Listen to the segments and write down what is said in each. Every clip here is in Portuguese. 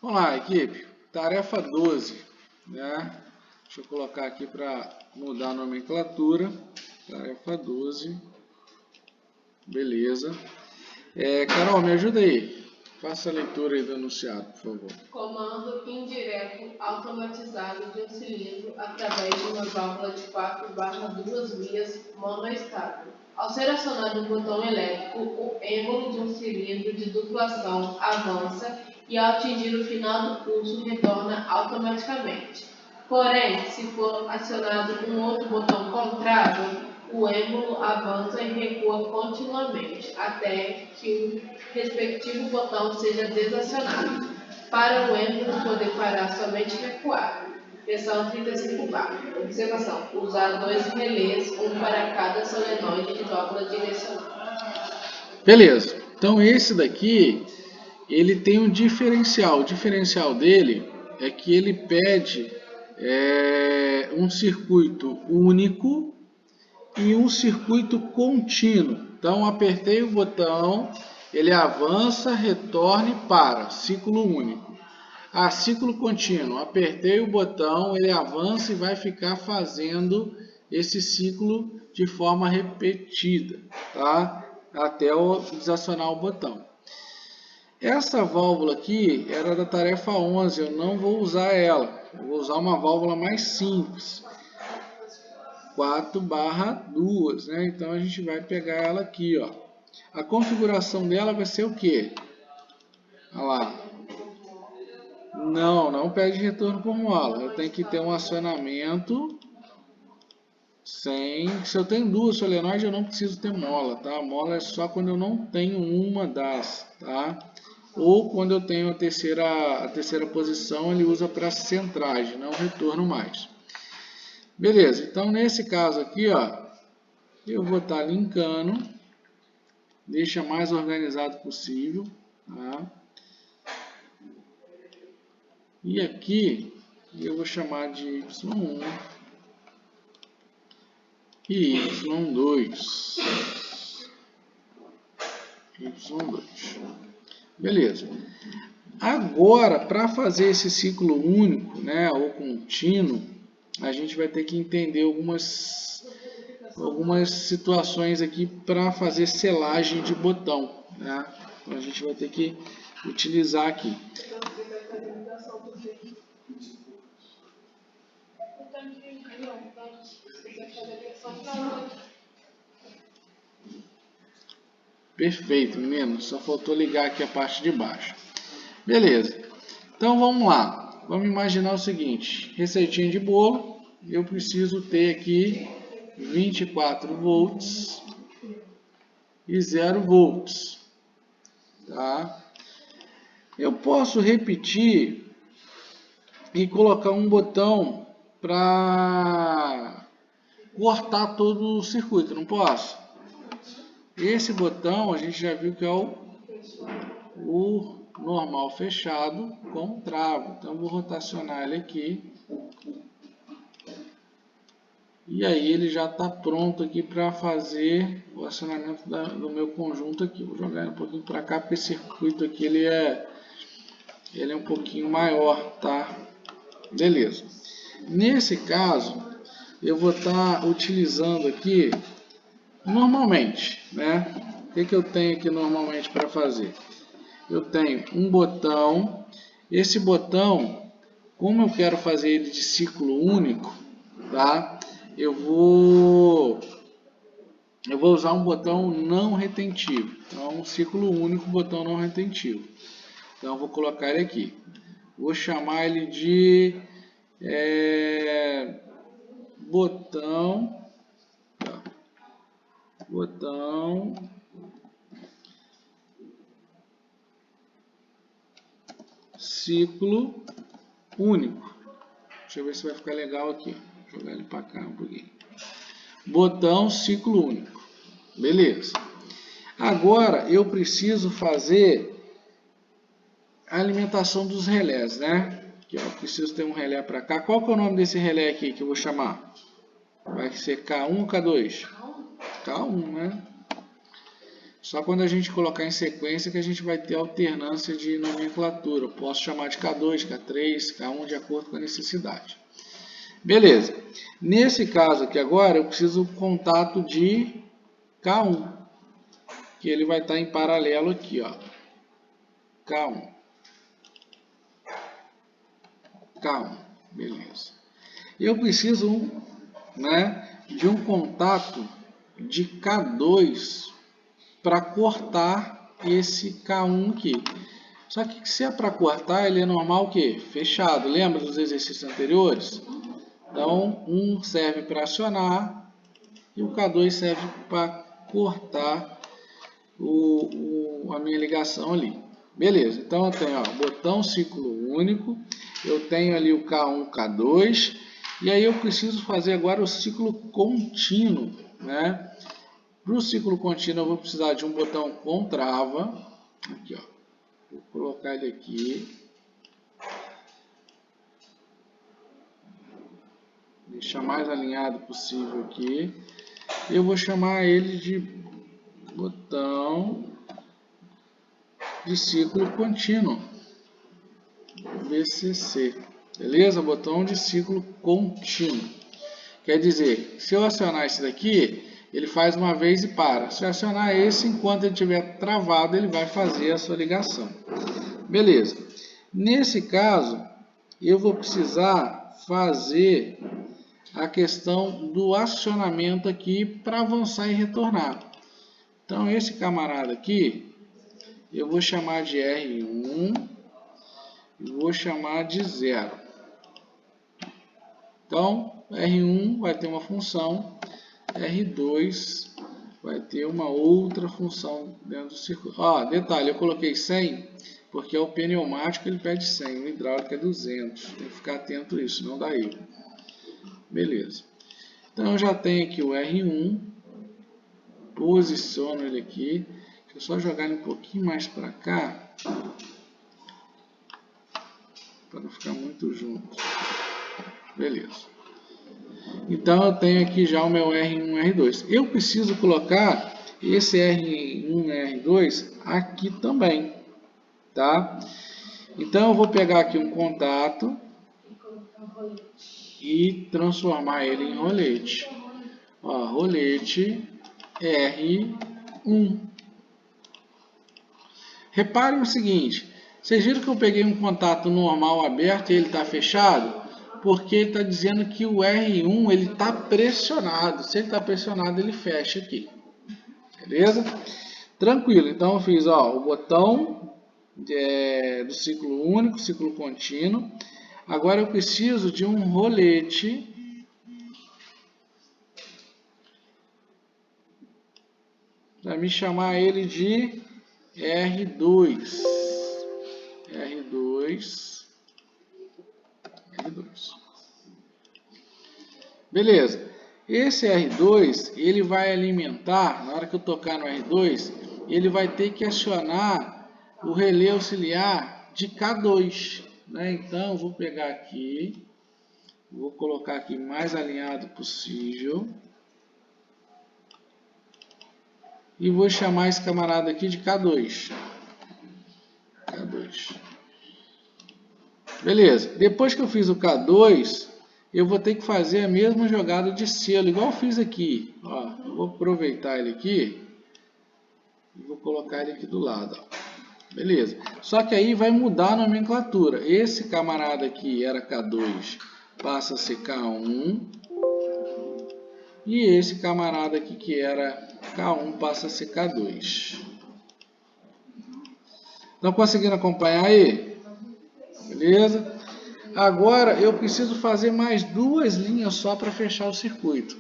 Vamos lá, equipe. Tarefa 12, né? Deixa eu colocar aqui para mudar a nomenclatura. Tarefa 12. Beleza. Carol, me ajuda aí. Faça a leitura aí do enunciado, por favor. Comando indireto automatizado de um cilindro através de uma válvula de 4/2 vias monoestável. Ao ser acionado um botão elétrico, o êmbolo de um cilindro de dupla ação avança e, ao atingir o final do pulso, retorna automaticamente. Porém, se for acionado um outro botão contrário, o êmbolo avança e recua continuamente, até que o respectivo botão seja desacionado. Para o êmbolo poder parar somente recuar. Questão 35/4. Observação. Usar 2 relés, um para cada solenoide de válvula direcional. Beleza. Então esse daqui, ele tem um diferencial. O diferencial dele é que ele pede um circuito único e um circuito contínuo. Então apertei o botão, ele avança, retorna e para. Ciclo único. Ciclo contínuo. Apertei o botão, ele avança e vai ficar fazendo esse ciclo de forma repetida, tá? Até eu desacionar o botão. Essa válvula aqui era da tarefa 11, eu não vou usar ela. Eu vou usar uma válvula mais simples. 4/2, né? Então a gente vai pegar ela aqui, ó. A configuração dela vai ser o quê? Olha lá. Não pede retorno por mola. Eu tenho que ter um acionamento sem... Se eu tenho 2 solenoides, eu não preciso ter mola, tá? A mola é só quando eu não tenho uma das, tá? Ou quando eu tenho a terceira posição, ele usa para centragem, não retorno mais. Beleza, então nesse caso aqui, ó, eu vou estar linkando, deixa mais organizado possível, tá? E aqui eu vou chamar de Y1 e Y2. Y2. Beleza. Agora, para fazer esse ciclo único, né, ou contínuo, a gente vai ter que entender algumas situações aqui para fazer selagem de botão, né? Então a gente vai ter que utilizar aqui. Perfeito, menino. Só faltou ligar aqui a parte de baixo. Beleza. Então vamos lá. Vamos imaginar o seguinte. Receitinha de bolo. Eu preciso ter aqui 24 volts e 0 volts. Tá? Eu posso repetir e colocar um botão para cortar todo o circuito, não posso? Esse botão a gente já viu que é o normal fechado com travo. Então eu vou rotacionar ele aqui. E aí ele já está pronto aqui para fazer o acionamento do meu conjunto aqui. Vou jogar ele um pouquinho para cá, porque esse circuito aqui ele é um pouquinho maior, tá? Beleza. Nesse caso, eu vou estar utilizando aqui normalmente, né? O que eu tenho aqui normalmente para fazer? Eu tenho um botão. Esse botão, como eu quero fazer ele de ciclo único, tá? Eu vou usar um botão não retentivo. Então, um ciclo único, botão não retentivo. Então, eu vou colocar ele aqui. Vou chamar ele de botão ciclo único. Deixa eu ver se vai ficar legal aqui. Vou jogar ele para cá um pouquinho. Botão ciclo único. Beleza. Agora eu preciso fazer a alimentação dos relés, né? Aqui, ó, eu preciso ter um relé para cá. Qual que é o nome desse relé aqui que eu vou chamar? Vai ser K1 ou K2? K1, né? Só quando a gente colocar em sequência que a gente vai ter alternância de nomenclatura. Eu posso chamar de K2, K3, K1 de acordo com a necessidade. Beleza. Nesse caso aqui agora eu preciso do contato de K1, que ele vai estar em paralelo aqui, ó. K1. K1. Beleza. Eu preciso, né, de um contato de K2 para cortar esse K1 aqui. Só que se é para cortar, ele é normal o quê? Fechado. Lembra dos exercícios anteriores? Então, um serve para acionar e o K2 serve para cortar a minha ligação ali. Beleza, então eu tenho botão ciclo único, eu tenho ali o K1, K2, e aí eu preciso fazer agora o ciclo contínuo, né? Para o ciclo contínuo eu vou precisar de um botão com trava, aqui ó, vou colocar ele aqui, deixar mais alinhado possível aqui, eu vou chamar ele de botão de ciclo contínuo, BCC, beleza? Botão de ciclo contínuo. Quer dizer, se eu acionar esse daqui, ele faz uma vez e para. Se eu acionar esse, enquanto ele estiver travado, ele vai fazer a sua ligação. Beleza. Nesse caso, eu vou precisar fazer a questão do acionamento aqui para avançar e retornar. Então, esse camarada aqui, eu vou chamar de R1 e vou chamar de 0. Então, R1 vai ter uma função, R2 vai ter uma outra função dentro do circuito. Detalhe, eu coloquei 100 porque é o pneumático, ele pede 100, o hidráulico é 200. Tem que ficar atento a isso, não dá erro. Beleza. Então, eu já tenho aqui o R1, posiciono ele aqui. Deixa eu só jogar ele um pouquinho mais para cá, para não ficar muito junto. Beleza. Então, eu tenho aqui já o meu R1, R2. Eu preciso colocar esse R1, R2 aqui também, tá? Então, eu vou pegar aqui um contato e transformar ele em rolete. Rolete R1. Reparem o seguinte, vocês viram que eu peguei um contato normal aberto e ele está fechado? Porque ele está dizendo que o R1 ele está pressionado. Se ele está pressionado, ele fecha aqui. Beleza? Tranquilo. Então eu fiz o botão do ciclo único, ciclo contínuo. Agora eu preciso de um rolete para me chamar ele de R2. R2. Beleza. Esse R2, ele vai alimentar, na hora que eu tocar no R2, ele vai ter que acionar o relé auxiliar de K2. Né? Então, eu vou pegar aqui, vou colocar aqui mais alinhado possível. E vou chamar esse camarada aqui de K2. K2. Beleza. Depois que eu fiz o K2, eu vou ter que fazer a mesma jogada de selo, igual eu fiz aqui. Eu vou aproveitar ele aqui e vou colocar ele aqui do lado. Beleza. Só que aí vai mudar a nomenclatura. Esse camarada aqui era K2, passa a ser K1. E esse camarada aqui que era K1 passa a ser K2. Estão conseguindo acompanhar aí? Beleza? Agora eu preciso fazer mais duas linhas só para fechar o circuito.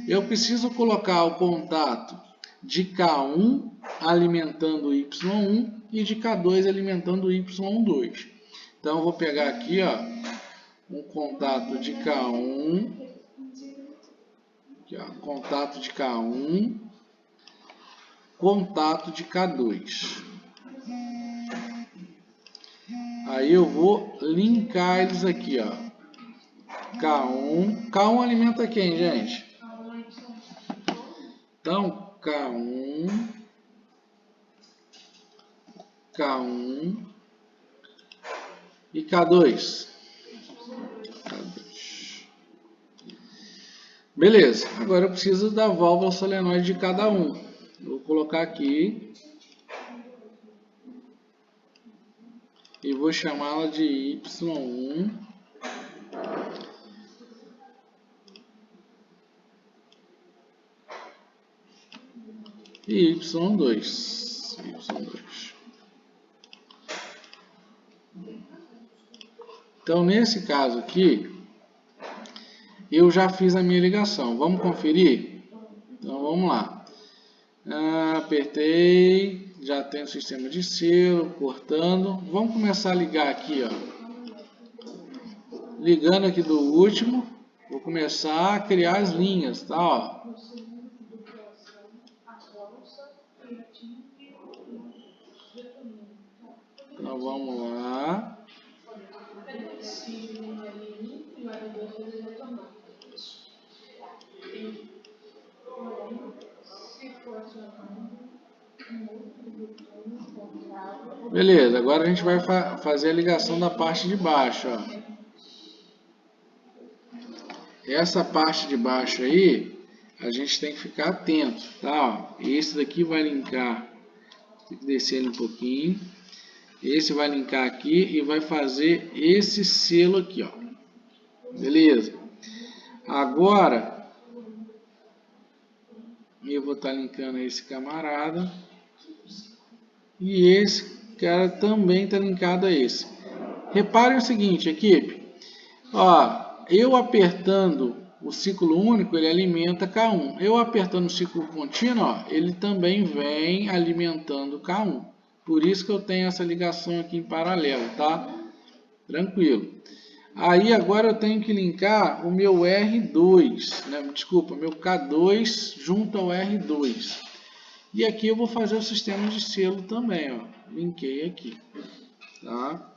Eu preciso colocar o contato de K1 alimentando o Y1 e de K2 alimentando o Y2. Então eu vou pegar aqui um contato de K1, aqui, contato de K1, contato de K2. Aí eu vou linkar eles aqui, K1. K1 alimenta quem, gente? Então, K1 K1 e K2. Beleza, agora eu preciso da válvula solenoide de cada um. Vou colocar aqui e vou chamá-la de Y1 e Y2. Então, nesse caso aqui, eu já fiz a minha ligação. Vamos conferir? Então, vamos lá. Apertei, já tem o sistema de selo, cortando. Vamos começar a ligar aqui, ó. Ligando aqui do último, vou começar a criar as linhas, tá? Ó. Então, vamos lá. Beleza, agora a gente vai fazer a ligação da parte de baixo, ó. Essa parte de baixo aí, a gente tem que ficar atento, tá? Ó, esse daqui vai linkar, tem que descer ele um pouquinho. Esse vai linkar aqui e vai fazer esse selo aqui, ó. Beleza? Agora, eu vou estar linkando esse camarada. E esse cara também está linkado a esse. Reparem o seguinte, equipe. Ó, eu apertando o ciclo único, ele alimenta K1. Eu apertando o ciclo contínuo, ó, ele também vem alimentando K1. Por isso que eu tenho essa ligação aqui em paralelo, tá? Tranquilo. Aí agora eu tenho que linkar o meu R2, né? Desculpa, meu K2 junto ao R2. E aqui eu vou fazer o sistema de selo também, ó. Linkei aqui, tá?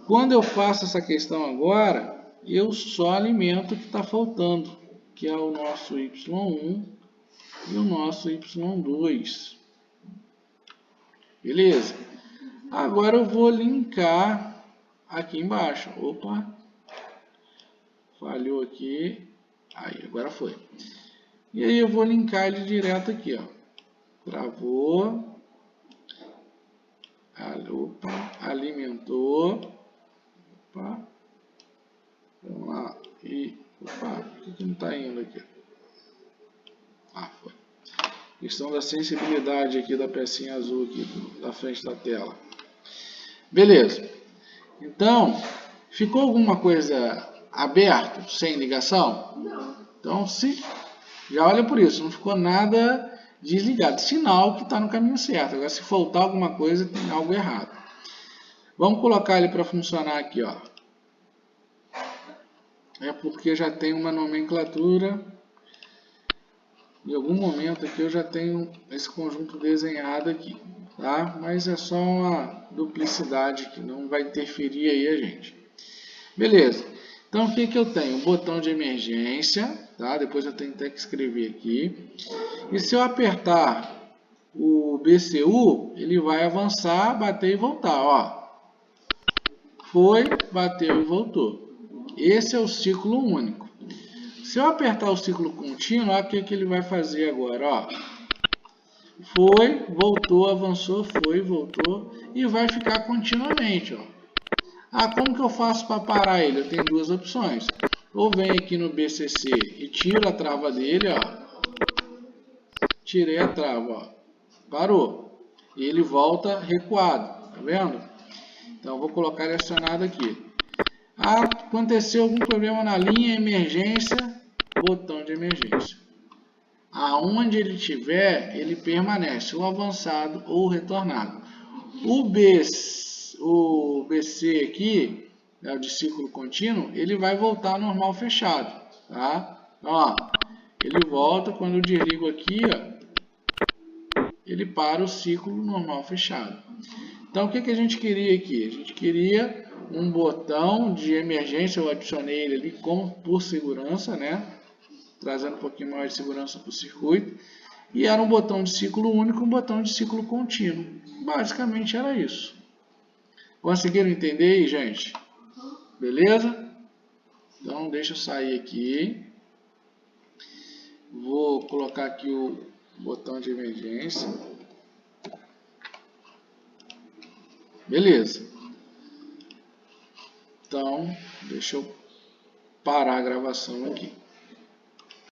Quando eu faço essa questão agora, eu só alimento o que está faltando, que é o nosso Y1 e o nosso Y2. Beleza? Agora eu vou linkar aqui embaixo. Opa! Falhou aqui. Aí, agora foi. E aí eu vou linkar ele direto aqui, ó. Travou. Opa, alimentou. Opa. Vamos lá. E, opa, por que não está indo aqui? Ah, foi. Questão da sensibilidade aqui da pecinha azul aqui da frente da tela. Beleza. Então, ficou alguma coisa aberto, sem ligação? Não. Então, se já olha por isso, não ficou nada desligado. Sinal que está no caminho certo. Agora, se faltar alguma coisa, tem algo errado. Vamos colocar ele para funcionar aqui, ó. É porque já tem uma nomenclatura. Em algum momento aqui eu já tenho esse conjunto desenhado aqui, tá? Mas é só uma duplicidade que não vai interferir aí a gente. Beleza. Então, o que que eu tenho? Um botão de emergência, tá? Depois eu tenho até que escrever aqui. E se eu apertar o BCU, ele vai avançar, bater e voltar, ó. Foi, bateu e voltou. Esse é o ciclo único. Se eu apertar o ciclo contínuo, olha o que ele vai fazer agora, ó. Foi, voltou, avançou, foi, voltou e vai ficar continuamente, ó. Ah, como que eu faço para parar ele? Eu tenho duas opções. Ou venho aqui no BCC e tiro a trava dele, ó. Tirei a trava, ó. Parou. E ele volta recuado, tá vendo? Então eu vou colocar ele acionado aqui. Ah, aconteceu algum problema na linha, emergência, botão de emergência. Aonde ele estiver, ele permanece, ou avançado ou retornado. O BC aqui, é o de ciclo contínuo, ele vai voltar ao normal fechado, tá? Ó, ele volta, quando eu desligo aqui, ó, ele para o ciclo normal fechado. Então, o que que a gente queria aqui? A gente queria um botão de emergência, eu adicionei ele ali como por segurança, né? Trazendo um pouquinho mais de segurança para o circuito. E era um botão de ciclo único, um botão de ciclo contínuo. Basicamente era isso. Conseguiram entender aí, gente? Beleza? Então, deixa eu sair aqui. Vou colocar aqui o botão de emergência. Beleza. Então, deixa eu parar a gravação aqui.